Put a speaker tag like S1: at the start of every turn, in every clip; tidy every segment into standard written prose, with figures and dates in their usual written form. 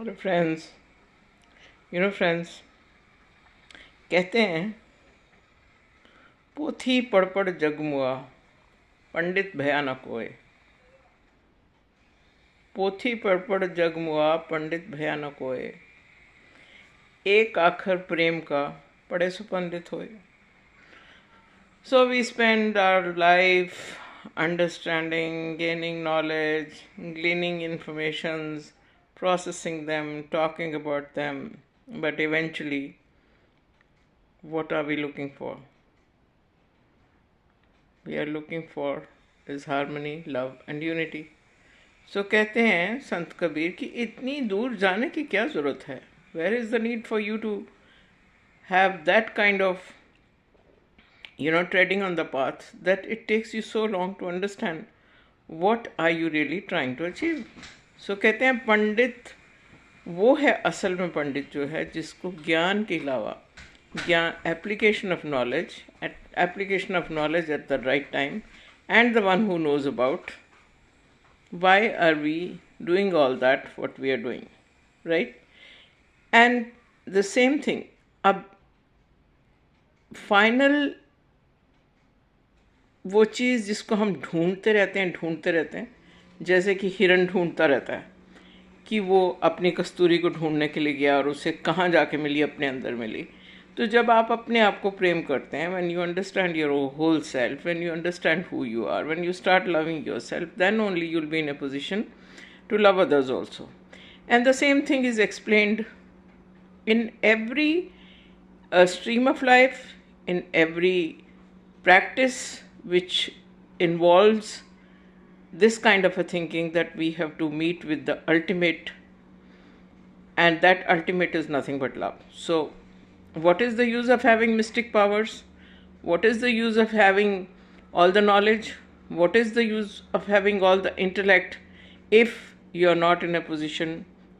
S1: Hello friends. Friends, कहते हैं पोथी पढ़ पढ़ जग मुआ, पंडित भया न कोय। पोथी पढ़ पढ़ जग मुआ, पंडित भया न कोय। एक आखर प्रेम का, पढ़े सो पंडित होए। So we spend our life understanding, gaining knowledge, gleaning informations, processing them, talking about them. But eventually, what are we looking for? We are looking for is harmony, love and unity. So कहते हैं संत कबीर कि इतनी दूर जाने की क्या ज़रूरत है? Where is the need for you to have that kind of treading on the path that it takes you so long to understand what are you really trying to achieve. So कहते हैं पंडित वो है असल में पंडित जो है जिसको ज्ञान के अलावा ज्ञान application of knowledge at the right time and the one who knows about why are we doing all that what we are doing, right? And the same thing, अब फाइनल वो चीज़ जिसको हम ढूंढते रहते हैं, जैसे कि हिरन ढूंढता रहता है कि वो अपनी कस्तूरी को ढूंढने के लिए गया और उसे कहाँ जाके मिली, अपने अंदर मिली। तो जब आप अपने आप को प्रेम करते हैं, when you understand your whole self, when you understand who you are, when you start loving yourself, then only you will be in a position to love others also. And the same thing is explained in every stream of life, in every practice which involves this kind of a thinking that we have to meet with the ultimate, and that ultimate is nothing but love. So what is the use of having mystic powers? What is the use of having all the knowledge? What is the use of having all the intellect if you are not in a position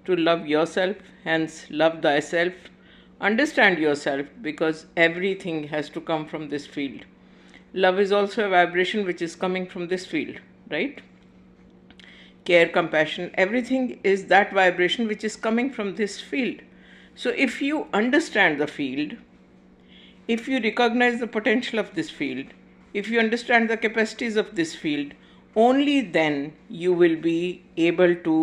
S1: to love yourself? Hence, love thyself, understand yourself, because everything has to come from this field. Love is also a vibration which is coming from this field, right? Care, compassion, everything is that vibration which is coming from this field. So if you understand the field, if you recognize the potential of this field, if you understand the capacities of this field, only then you will be able to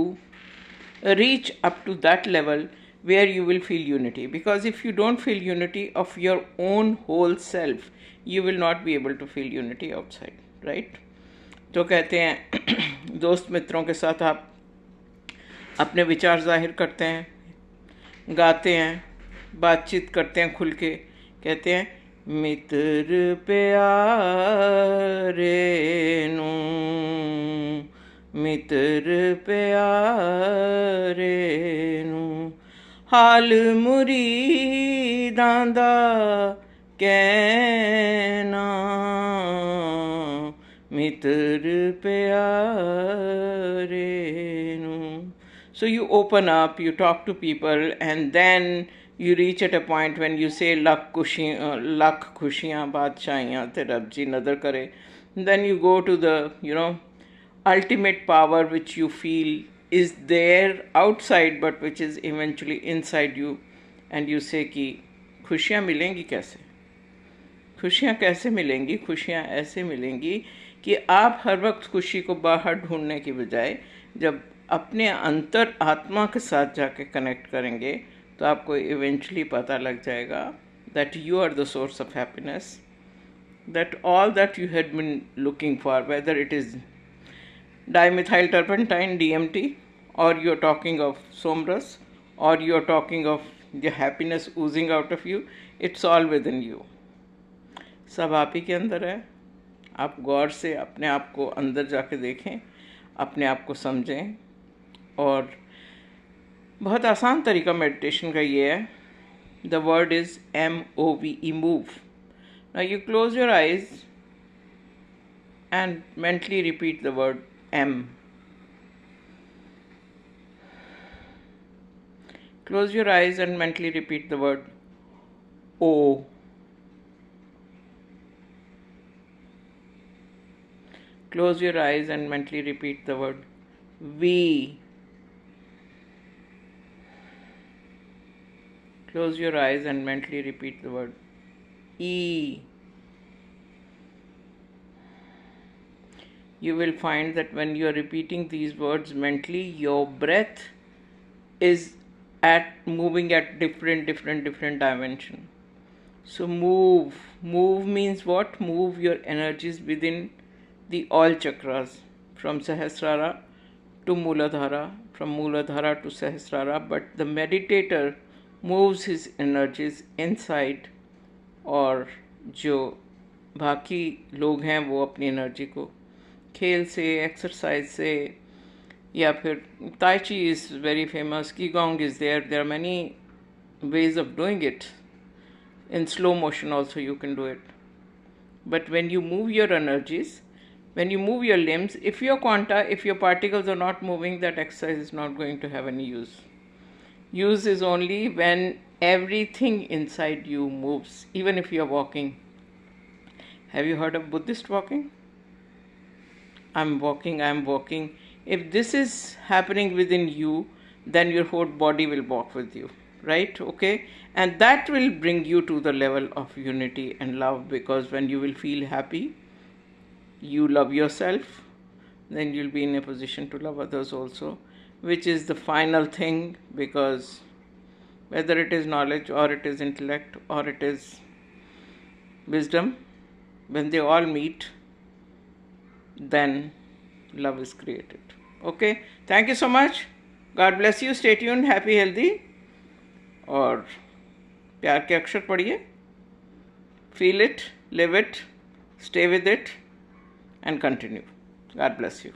S1: reach up to that level where you will feel unity. Because if you don't feel unity of your own whole self, you will not be able to feel unity outside, right? तो कहते हैं दोस्त मित्रों के साथ आप अपने विचार जाहिर करते हैं, गाते हैं, बातचीत करते हैं खुल के। कहते हैं मित्र प्यारे नू, मित्र प्यारे नू, हाल मुरीदां दा कहना, मित्र प्यारे नू. So you open up, you talk to people, and then you reach at a point when you say lakh khushiyan baadshaahiyan te Rab ji nazar kare. Then you go to the ultimate power which you feel is there outside but which is eventually inside you, and you say कि खुशियाँ मिलेंगी कैसे? खुशियाँ कैसे मिलेंगी? खुशियाँ ऐसे मिलेंगी कि आप हर वक्त खुशी को बाहर ढूंढने की बजाय जब अपने अंतर आत्मा के साथ जाके कनेक्ट करेंगे तो आपको इवेंचुअली पता लग जाएगा that you are the source of happiness, that all that you had been looking for, whether it is dimethyl turpentine DMT, or you're talking of somras, or you're talking of the happiness oozing out of you, it's all within you. सब आप ही के अंदर है। आप गौर से अपने आप को अंदर जाके देखें, अपने आप को समझें। और बहुत आसान तरीका मेडिटेशन का ये है। The word is MOVE, move. Now you close your eyes and mentally repeat the word M. Close your eyes and mentally repeat the word O. Close your eyes and mentally repeat the word V. Close your eyes and mentally repeat the word E. You will find that when you are repeating these words mentally, your breath is moving at different dimension. So move means what? Move your energies within the all chakras, from Sahasrara to Muladhara, from Muladhara to Sahasrara. But the meditator moves his energies inside, और जो बाकी लोग हैं वो अपनी energy को खेल से, एक्सरसाइज से, या फिर tai chi is very famous, qigong is there are many ways of doing it. In slow motion also you can do it. But when you move your energies, when you move your limbs, if your particles are not moving, that exercise is not going to have any use. Use is only when everything inside you moves, even if you are walking. Have you heard of Buddhist walking? I'm walking. If this is happening within you, then your whole body will walk with you, right? Okay? And that will bring you to the level of unity and love, because when you will feel happy, you love yourself, then you'll be in a position to love others also, which is the final thing, because whether it is knowledge or it is intellect or it is wisdom, when they all meet, then love is created. Okay, thank you so much. God bless you. Stay tuned. Happy, healthy. और प्यार के अक्षर पढ़िए. Feel it, live it, stay with it, and continue. God bless you.